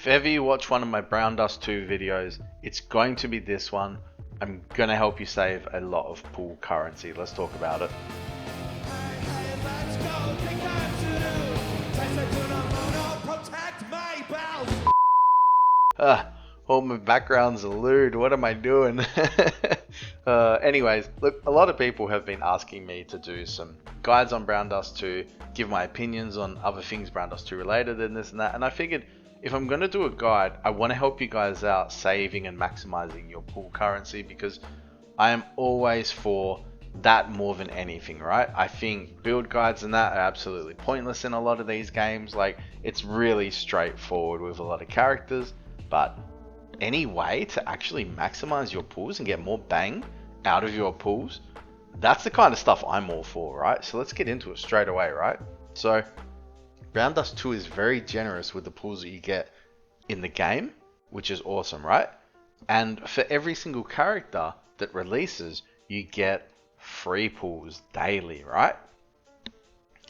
If ever you watch one of my BrownDust II videos, it's going to be this one. I'm going to help you save a lot of pool currency. Let's talk about it. All my background's a lewd. What am I doing? Anyways, look, a lot of people have been asking me to do some guides on BrownDust II, give my opinions on other things BrownDust II related and this and that. And I figured if I'm going to do a guide, I want to help you guys out saving and maximizing your pool currency, because I am always for that more than anything, right? I think build guides and that are absolutely pointless in a lot of these games. Like, it's really straightforward with a lot of characters, but any way to actually maximize your pools and get more bang out of your pools, that's the kind of stuff I'm all for, right? So let's get into it straight away, right? So BrownDust 2 is very generous with the pools that you get in the game, which is awesome, right? And for every single character that releases, you get free pools daily, right?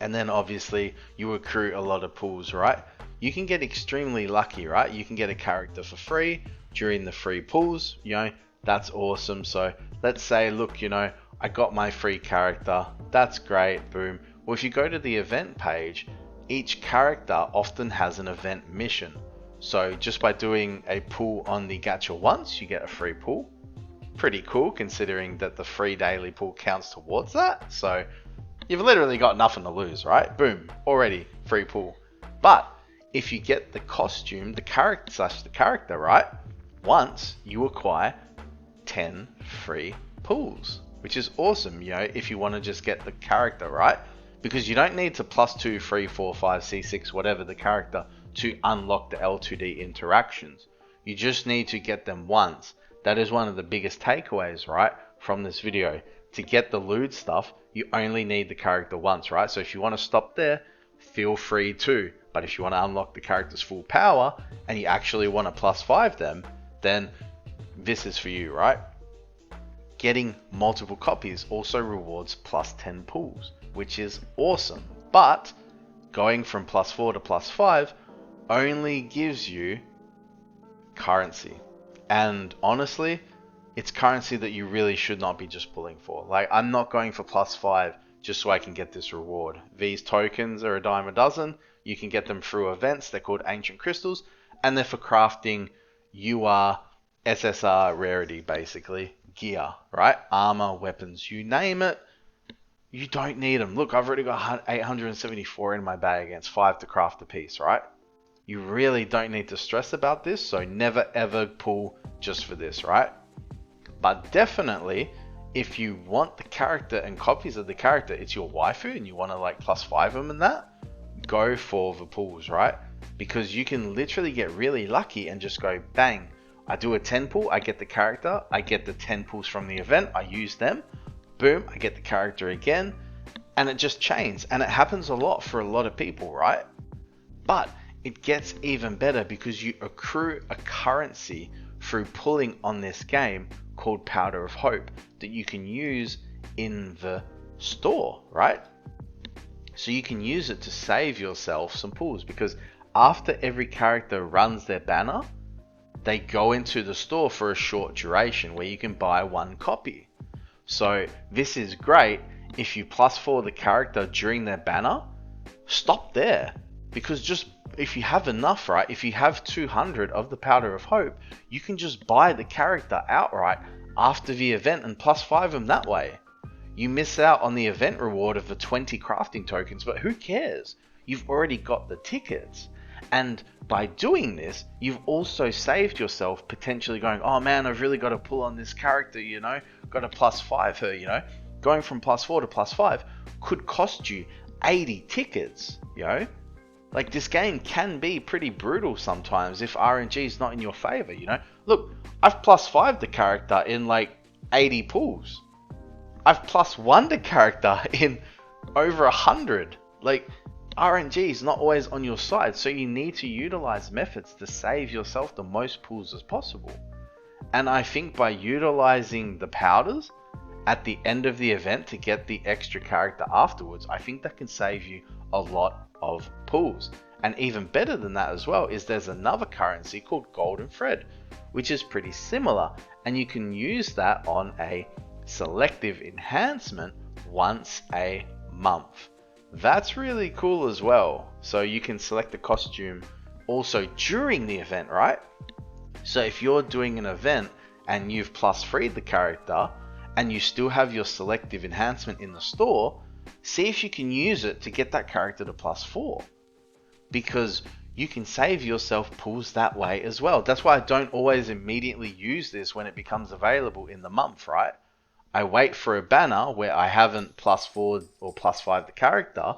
And then obviously you accrue a lot of pools, right? You can get extremely lucky, right? You can get a character for free during the free pools, you know, that's awesome. So let's say, look, you know, I got my free character, that's great, boom. Well, if you go to the event page, each character often has an event mission. So just by doing a pool on the gacha once, you get a free pool. Pretty cool, considering that the free daily pool counts towards that. So you've literally got nothing to lose, right? Boom, already free pool. But if you get the costume, the character, right? Once, you acquire 10 free pools, which is awesome, you know, if you want to just get the character, right? Because you don't need to +2, 3, 4, 5, C6, whatever the character to unlock the L2D interactions. You just need to get them once. That is one of the biggest takeaways, right, from this video. To get the lewd stuff, you only need the character once, right? So if you want to stop there, feel free to. But if you want to unlock the character's full power and you actually want to +5 them, then this is for you, right? Getting multiple copies also rewards +10 pools, which is awesome. But going from +4 to +5 only gives you currency. And honestly, it's currency that you really should not be just pulling for. Like, I'm not going for +5 just so I can get this reward. These tokens are a dime a dozen. You can get them through events. They're called ancient crystals, and they're for crafting UR, SSR rarity, basically gear, right? Armor, weapons, you name it. You don't need them. Look, I've already got 874 in my bag against 5 to craft a piece, right? You really don't need to stress about this, so never ever pull just for this, right? But definitely, if you want the character and copies of the character, it's your waifu and you want to like +5 them and that, go for the pools, right? Because you can literally get really lucky and just go bang. I do a 10 pool, I get the character, I get the 10 pools from the event, I use them, boom, I get the character again, and it just chains. And it happens a lot for a lot of people, right? But it gets even better because you accrue a currency through pulling on this game called Powder of Hope that you can use in the store, right? So you can use it to save yourself some pools, because after every character runs their banner, they go into the store for a short duration where you can buy 1 copy. So this is great if you +4 the character during their banner. Stop there, because just if you have enough, right? If you have 200 of the Powder of Hope, you can just buy the character outright after the event and +5 them that way. You miss out on the event reward of the 20 crafting tokens, but who cares? You've already got the tickets. And by doing this, you've also saved yourself potentially going, oh man, I've really got to pull on this character, you know, got to +5 her, you know. Going from +4 to +5 could cost you 80 tickets, you know. Like, this game can be pretty brutal sometimes if RNG is not in your favor, you know. Look, I've +5'd the character in like 80 pools. I've +1'd the character in over 100. Like, RNG is not always on your side, so you need to utilize methods to save yourself the most pools as possible. And I think by utilizing the powders at the end of the event to get the extra character afterwards, I think that can save you a lot of pools. And even better than that as well is there's another currency called Golden Thread, which is pretty similar, and you can use that on a selective enhancement once a month. That's really cool as well. So you can select a costume also during the event, right? So if you're doing an event and you've +3'd the character and you still have your selective enhancement in the store, see if you can use it to get that character to +4. Because you can save yourself pulls that way as well. That's why I don't always immediately use this when it becomes available in the month, right? I wait for a banner where I haven't +4 or +5 the character,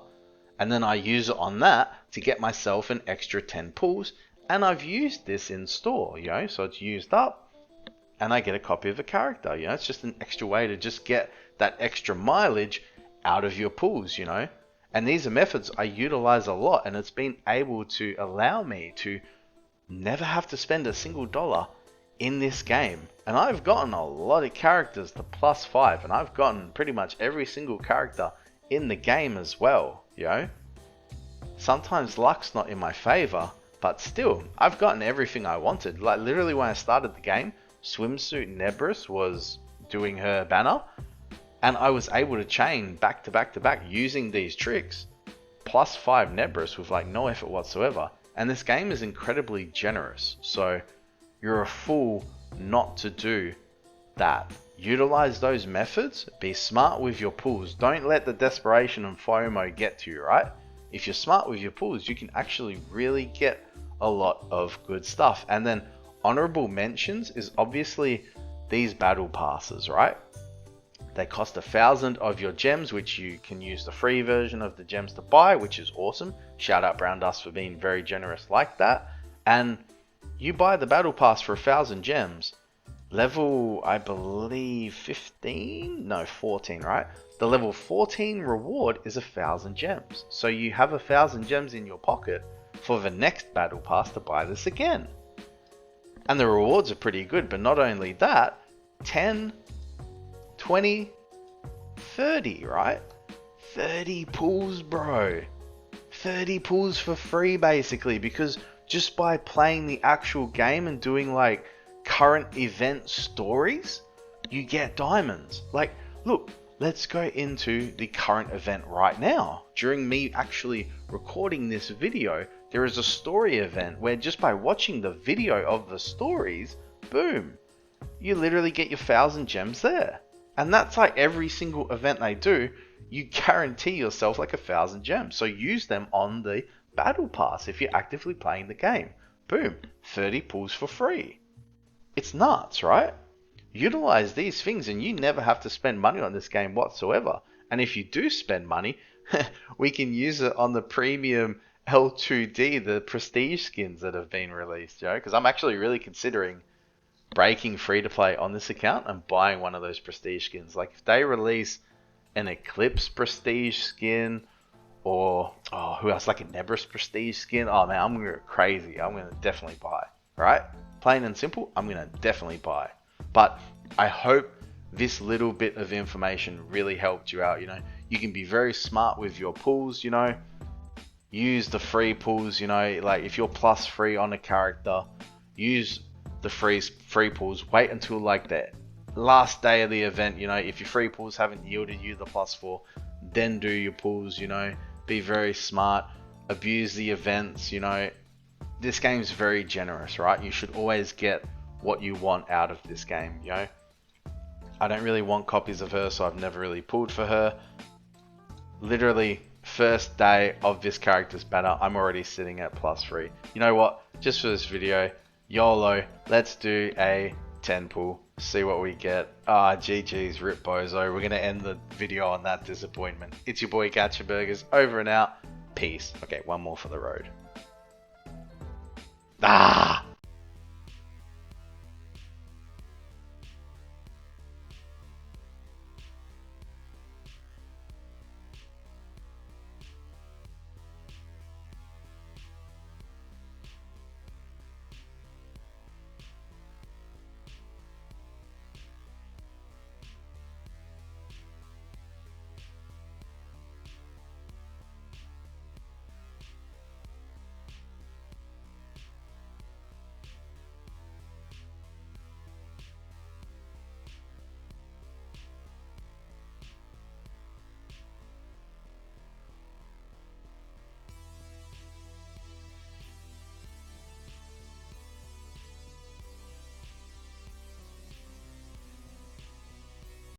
and then I use it on that to get myself an extra 10 pulls, and I've used this in store, you know, so it's used up, and I get a copy of a character, you know, it's just an extra way to just get that extra mileage out of your pulls, you know. And these are methods I utilize a lot, and it's been able to allow me to never have to spend a single dollar in this game. And I've gotten a lot of characters to +5, and I've gotten pretty much every single character in the game as well, you know. Sometimes luck's not in my favor, but still, I've gotten everything I wanted. Like literally when I started the game, Swimsuit Nebris was doing her banner, and I was able to chain back to back to back using these tricks, +5 Nebris with like no effort whatsoever. And this game is incredibly generous, so you're a fool not to do that. Utilize those methods, be smart with your pulls. Don't let the desperation and FOMO get to you, right? If you're smart with your pulls, you can actually really get a lot of good stuff. And then honorable mentions is obviously these battle passes, right? They cost 1,000 of your gems, which you can use the free version of the gems to buy, which is awesome. Shout out BrownDust for being very generous like that. And you buy the battle pass for 1,000 gems. Level, I believe 15? No, 14, right? The level 14 reward is 1,000 gems. So you have 1,000 gems in your pocket for the next battle pass to buy this again. And the rewards are pretty good, but not only that, 10, 20, 30, right? 30 pulls, bro. 30 pulls for free, basically, because just by playing the actual game and doing like current event stories, you get diamonds. Like, look, let's go into the current event right now. During me actually recording this video, there is a story event where just by watching the video of the stories, boom, you literally get your 1,000 gems there. And that's like every single event they do, you guarantee yourself like 1,000 gems. So use them on the battle pass if you're actively playing the game. Boom, 30 pulls for free. It's nuts, right? Utilize these things and you never have to spend money on this game whatsoever. And if you do spend money, we can use it on the premium L2D, the prestige skins that have been released, you know, because I'm actually really considering breaking free to play on this account and buying one of those prestige skins. Like if they release an Eclipse prestige skin, or who else, like a Nebris prestige skin, oh man, I'm gonna go crazy. I'm gonna definitely buy, right? Plain and simple, I'm gonna definitely buy. But I hope this little bit of information really helped you out. You know, you can be very smart with your pulls, you know, use the free pulls, you know, like if you're +3 on a character, use the free pulls. Wait until like the last day of the event, you know, if your free pulls haven't yielded you the +4, then do your pulls, you know. Be very smart, abuse the events, you know. This game's very generous, right? You should always get what you want out of this game, you know. I don't really want copies of her, so I've never really pulled for her. Literally, first day of this character's banner, I'm already sitting at +3. You know what? Just for this video, YOLO, let's do a 10 pull, see what we get. GG's, rip bozo. We're gonna end the video on that disappointment. It's your boy Gacha Burgers, over and out. Peace. Okay, one more for the road.